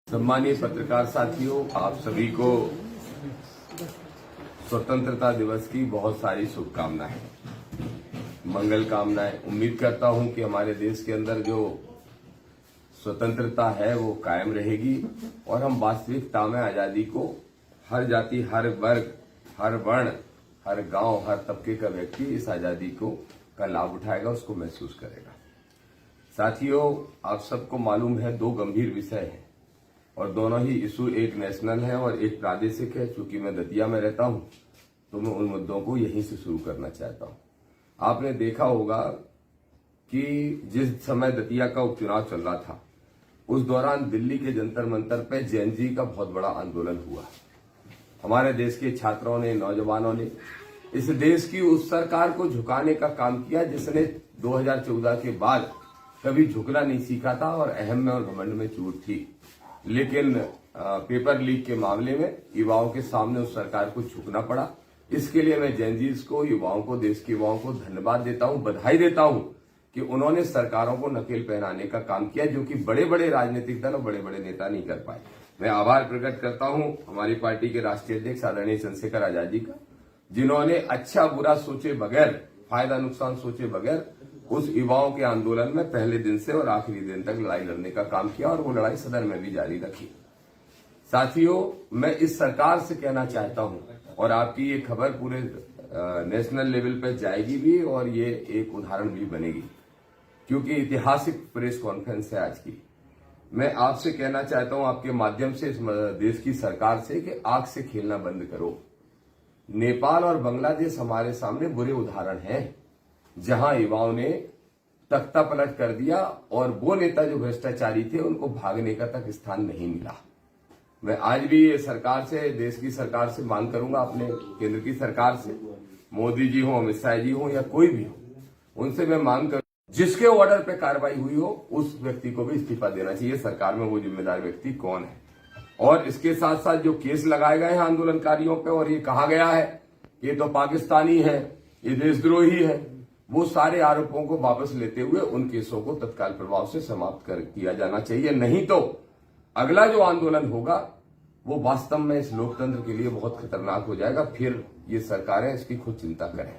सम्मानीय पत्रकार साथियों, आप सभी को स्वतंत्रता दिवस की बहुत सारी शुभकामनाएं, मंगल कामनाएं। उम्मीद करता हूं कि हमारे देश के अंदर जो स्वतंत्रता है वो कायम रहेगी और हम वास्तविकता में आजादी को हर जाति, हर वर्ग, हर वर्ण, हर गांव, हर तबके का व्यक्ति इस आजादी को का लाभ उठाएगा, उसको महसूस करेगा। साथियों, आप सबको मालूम है दो गंभीर विषय हैं और दोनों ही इशू, एक नेशनल है और एक प्रादेशिक है। चूंकि मैं दतिया में रहता हूं तो मैं उन मुद्दों को यहीं से शुरू करना चाहता हूं। आपने देखा होगा कि जिस समय दतिया का उपचुनाव चल रहा था उस दौरान दिल्ली के जंतर मंतर पे जैन जी का बहुत बड़ा आंदोलन हुआ। हमारे देश के छात्रों ने, नौजवानों ने इस देश की उस सरकार को झुकाने का काम किया जिसने 2014 के बाद कभी झुकना नहीं सीखा था और अहम में और घमंड में चूर थी। लेकिन पेपर लीक के मामले में युवाओं के सामने उस सरकार को झुकना पड़ा। इसके लिए मैं जैनजीज को, युवाओं को, देश के युवाओं को धन्यवाद देता हूं, बधाई देता हूं कि उन्होंने सरकारों को नकेल पहनाने का काम किया, जो कि बड़े बड़े राजनीतिक दल और बड़े बड़े नेता नहीं कर पाए। मैं आभार प्रकट करता हूं हमारी पार्टी के राष्ट्रीय अध्यक्ष आदरणीय चंद्रशेखर आजाद जी का, जिन्होंने अच्छा बुरा सोचे बगैर, फायदा नुकसान सोचे बगैर उस युवाओं के आंदोलन में पहले दिन से और आखिरी दिन तक लड़ाई लड़ने का काम किया और वो लड़ाई सदन में भी जारी रखी। साथियों, मैं इस सरकार से कहना चाहता हूं और आपकी ये खबर पूरे नेशनल लेवल पर जाएगी भी और ये एक उदाहरण भी बनेगी, क्योंकि ऐतिहासिक प्रेस कॉन्फ्रेंस है आज की। मैं आपसे कहना चाहता हूं आपके माध्यम से इस देश की सरकार से कि आंख से खेलना बंद करो। नेपाल और बांग्लादेश हमारे सामने बुरे उदाहरण हैं, जहां युवाओं ने तख्ता पलट कर दिया और वो नेता जो भ्रष्टाचारी थे उनको भागने का तक स्थान नहीं मिला। मैं आज भी ये सरकार से, देश की सरकार से मांग करूंगा, अपने केंद्र की सरकार से, मोदी जी हो, अमित शाह जी हो या कोई भी हो, उनसे मैं मांग कर जिसके ऑर्डर पे कार्रवाई हुई हो उस व्यक्ति को भी इस्तीफा देना चाहिए। सरकार में वो जिम्मेदार व्यक्ति कौन है? और इसके साथ साथ जो केस लगाए गए हैं आंदोलनकारियों पे और ये कहा गया है ये तो पाकिस्तानी है, ये देशद्रोही है, वो सारे आरोपों को वापस लेते हुए उन केसों को तत्काल प्रभाव से समाप्त किया जाना चाहिए। नहीं तो अगला जो आंदोलन होगा वो वास्तव में इस लोकतंत्र के लिए बहुत खतरनाक हो जाएगा। फिर ये सरकारें इसकी खुद चिंता करें।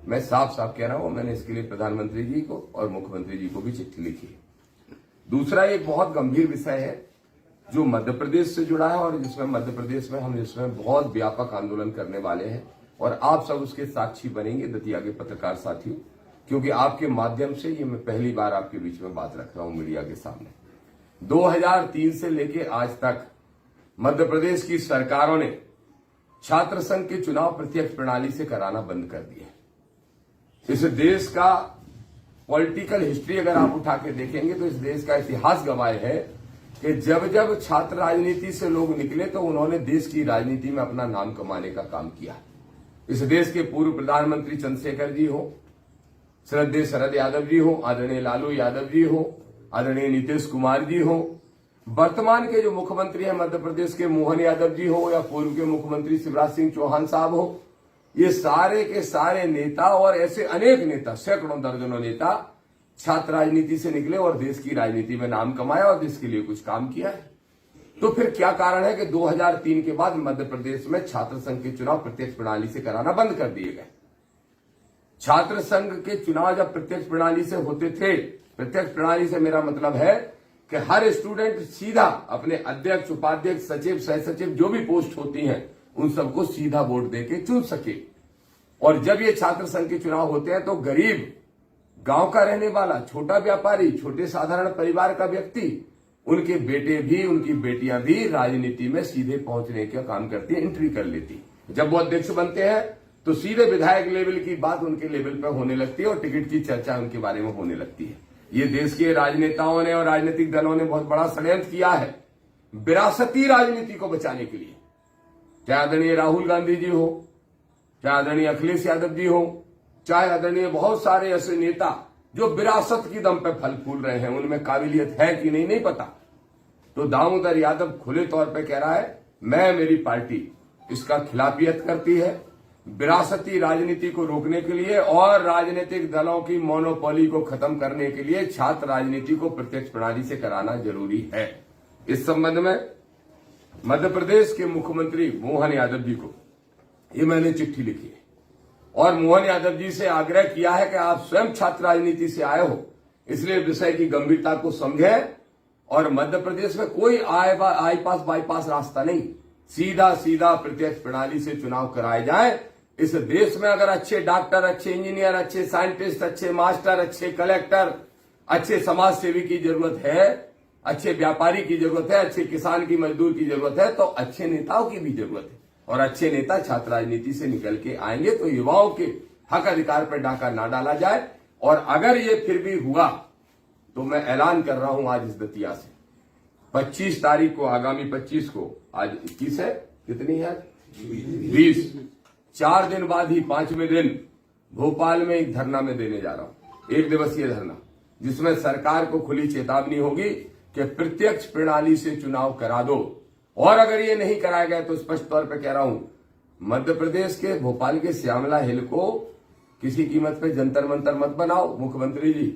मैं साफ साफ कह रहा हूं, मैंने इसके लिए प्रधानमंत्री जी को और मुख्यमंत्री जी को भी चिट्ठी लिखी है। दूसरा एक बहुत गंभीर विषय है जो मध्य प्रदेश से जुड़ा है और जिसमें मध्य प्रदेश में हम इसमें बहुत व्यापक आंदोलन करने वाले हैं और आप सब उसके साक्षी बनेंगे, दतिया के पत्रकार साथियों, क्योंकि आपके माध्यम से ये मैं पहली बार आपके बीच में बात रख रहा हूं मीडिया के सामने। 2003 से लेके आज तक मध्य प्रदेश की सरकारों ने छात्र संघ के चुनाव प्रत्यक्ष प्रणाली से कराना बंद कर दिए। इस देश का पॉलिटिकल हिस्ट्री अगर आप उठा के देखेंगे तो इस देश का इतिहास गवाह है कि जब जब छात्र राजनीति से लोग निकले तो उन्होंने देश की राजनीति में अपना नाम कमाने का काम किया। इस देश के पूर्व प्रधानमंत्री चंद्रशेखर जी हो, श्रद्धेय शरद यादव जी हो, आदरणीय लालू यादव जी हो, आदरणीय नीतीश कुमार जी हो, वर्तमान के जो मुख्यमंत्री हैं मध्य प्रदेश के मोहन यादव जी हो या पूर्व के मुख्यमंत्री शिवराज सिंह चौहान साहब हो, ये सारे के सारे नेता और ऐसे अनेक नेता, सैकड़ों दर्जनों नेता छात्र राजनीति से निकले और देश की राजनीति में नाम कमाया और देश के लिए कुछ काम किया है। तो फिर क्या कारण है कि 2003 के बाद मध्य प्रदेश में छात्र संघ के चुनाव प्रत्यक्ष प्रणाली से कराना बंद कर दिए गए? छात्र संघ के चुनाव जब प्रत्यक्ष प्रणाली से होते थे, प्रत्यक्ष प्रणाली से मेरा मतलब है कि हर स्टूडेंट सीधा अपने अध्यक्ष, उपाध्यक्ष, सचिव, सह सचिव जो भी पोस्ट होती हैं उन सबको सीधा वोट देके चुन सके। और जब ये छात्र संघ के चुनाव होते हैं तो गरीब, गांव का रहने वाला, छोटा व्यापारी, छोटे साधारण परिवार का व्यक्ति, उनके बेटे भी, उनकी बेटियां भी राजनीति में सीधे पहुंचने का काम करती है, एंट्री कर लेती। जब वो अध्यक्ष बनते हैं तो सीधे विधायक लेवल की बात उनके लेवल पर होने लगती है और टिकट की चर्चा उनके बारे में होने लगती है। ये देश के राजनेताओं ने और राजनीतिक दलों ने बहुत बड़ा षड्यंत्र किया है विरासती राजनीति को बचाने के लिए। चाहे आदरणीय राहुल गांधी जी हो, चाहे आदरणीय अखिलेश यादव जी हो, चाहे आदरणीय बहुत सारे ऐसे नेता जो विरासत की दम पे फल फूल रहे हैं, उनमें काबिलियत है कि नहीं पता। तो दामोदर यादव खुले तौर पे कह रहा है मेरी पार्टी इसका खिलाफियत करती है। विरासती राजनीति को रोकने के लिए और राजनीतिक दलों की मोनोपोली को खत्म करने के लिए छात्र राजनीति को प्रत्यक्ष प्रणाली से कराना जरूरी है। इस संबंध में मध्य प्रदेश के मुख्यमंत्री मोहन यादव जी को ये मैंने चिट्ठी लिखी है और मोहन यादव जी से आग्रह किया है कि आप स्वयं छात्र राजनीति से आए हो, इसलिए विषय की गंभीरता को समझें और मध्य प्रदेश में कोई आई पास बाईपास रास्ता नहीं, सीधा सीधा प्रत्यक्ष प्रणाली से चुनाव कराए जाए। इस देश में अगर अच्छे डॉक्टर, अच्छे इंजीनियर, अच्छे साइंटिस्ट, अच्छे मास्टर, अच्छे कलेक्टर, अच्छे समाज सेवी की जरूरत है, अच्छे व्यापारी की जरूरत है, अच्छे किसान की, मजदूर की जरूरत है, तो अच्छे नेताओं की भी जरूरत है। और अच्छे नेता छात्र राजनीति से निकल के आएंगे तो युवाओं के हक अधिकार पर डाका ना डाला जाए। और अगर ये फिर भी हुआ तो मैं ऐलान कर रहा हूं आज इस दतिया से, 25 तारीख को, आगामी 25 को, आज 21 है, कितनी है, 20, 4 दिन बाद ही 5वें दिन भोपाल में एक धरना में देने जा रहा हूं, 1 दिवसीय धरना, जिसमें सरकार को खुली चेतावनी होगी कि प्रत्यक्ष प्रणाली से चुनाव करा दो। और अगर ये नहीं कराया गया तो स्पष्ट तौर पर कह रहा हूं, मध्य प्रदेश के भोपाल के श्यामला हिल को किसी कीमत पे जंतर मंतर मत बनाओ मुख्यमंत्री जी।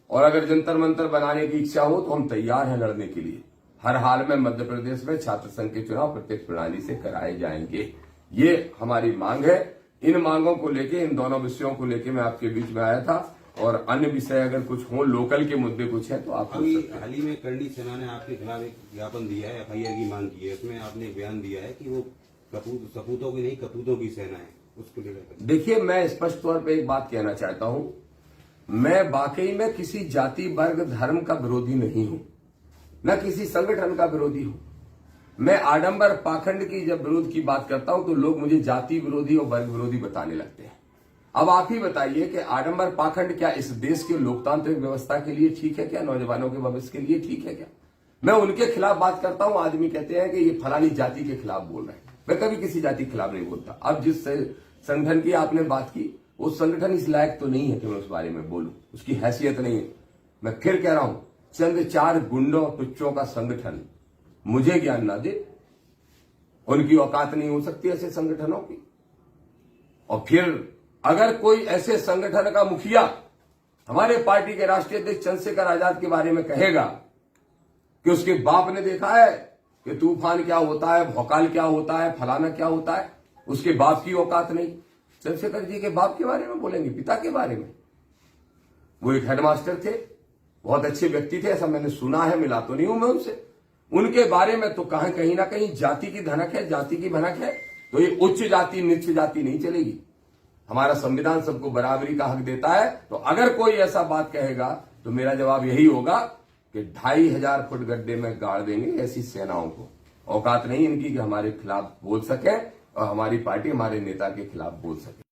और अगर जंतर मंतर बनाने की इच्छा हो तो हम तैयार हैं लड़ने के लिए। हर हाल में मध्य प्रदेश में छात्र संघ के चुनाव प्रत्यक्ष प्रणाली से कराए जाएंगे, ये हमारी मांग है। इन मांगों को लेके, इन दोनों विषयों को लेके मैं आपके बीच में आया था। और अन्य विषय अगर कुछ हो, लोकल के मुद्दे कुछ है तो आप अभी हाल ही में करणी सेना ने आपके खिलाफ एक ज्ञापन दिया है, FIR की मांग की है। उसमें आपने एक बयान दिया है कि वो सपूतों की नहीं, कपूतों की सेना है, उसको लेकर। देखिए, मैं स्पष्ट तौर पे एक बात कहना चाहता हूं, मैं वाकई में किसी जाति, वर्ग, धर्म का विरोधी नहीं हूं, न किसी संगठन का विरोधी हूं। मैं आडंबर पाखंड की जब विरोध की बात करता हूं तो लोग मुझे जाति विरोधी और वर्ग विरोधी बताने लगते हैं। अब आप ही बताइए कि आडंबर पाखंड क्या इस देश के लोकतांत्रिक व्यवस्था के लिए ठीक है क्या, नौजवानों के भविष्य के लिए ठीक है क्या? मैं उनके खिलाफ बात करता हूं, आदमी कहते हैं कि ये फलानी जाति के खिलाफ बोल रहे हैं। मैं कभी किसी जाति के खिलाफ नहीं बोलता। अब जिस संगठन की आपने बात की, वो संगठन इस लायक तो नहीं है कि मैं उस बारे में बोलूं, उसकी हैसियत नहीं है। मैं फिर कह रहा हूं, चंद 4 गुंडों तुच्चों का संगठन मुझे ज्ञान ना दे, उनकी औकात नहीं हो सकती ऐसे संगठनों की। और फिर अगर कोई ऐसे संगठन का मुखिया हमारे पार्टी के राष्ट्रीय अध्यक्ष चंद्रशेखर आजाद के बारे में कहेगा कि उसके बाप ने देखा है कि तूफान क्या होता है, भौकाल क्या होता है, फलाना क्या होता है, उसके बाप की औकात नहीं। चंद्रशेखर जी के बाप के बारे में बोलेंगे, पिता के बारे में। वो एक हेडमास्टर थे, बहुत अच्छे व्यक्ति थे, ऐसा मैंने सुना है, मिला तो नहीं हूं मैं उनसे। उनके बारे में तो कहीं ना कहीं जाति की धनक है, जाति की भनक है। तो ये उच्च जाति नीच जाति नहीं चलेगी। हमारा संविधान सबको बराबरी का हक देता है। तो अगर कोई ऐसा बात कहेगा तो मेरा जवाब यही होगा कि 2500 फुट गड्ढे में गाड़ देंगे ऐसी सेनाओं को। औकात नहीं इनकी कि हमारे खिलाफ बोल सके और हमारी पार्टी, हमारे नेता के खिलाफ बोल सके।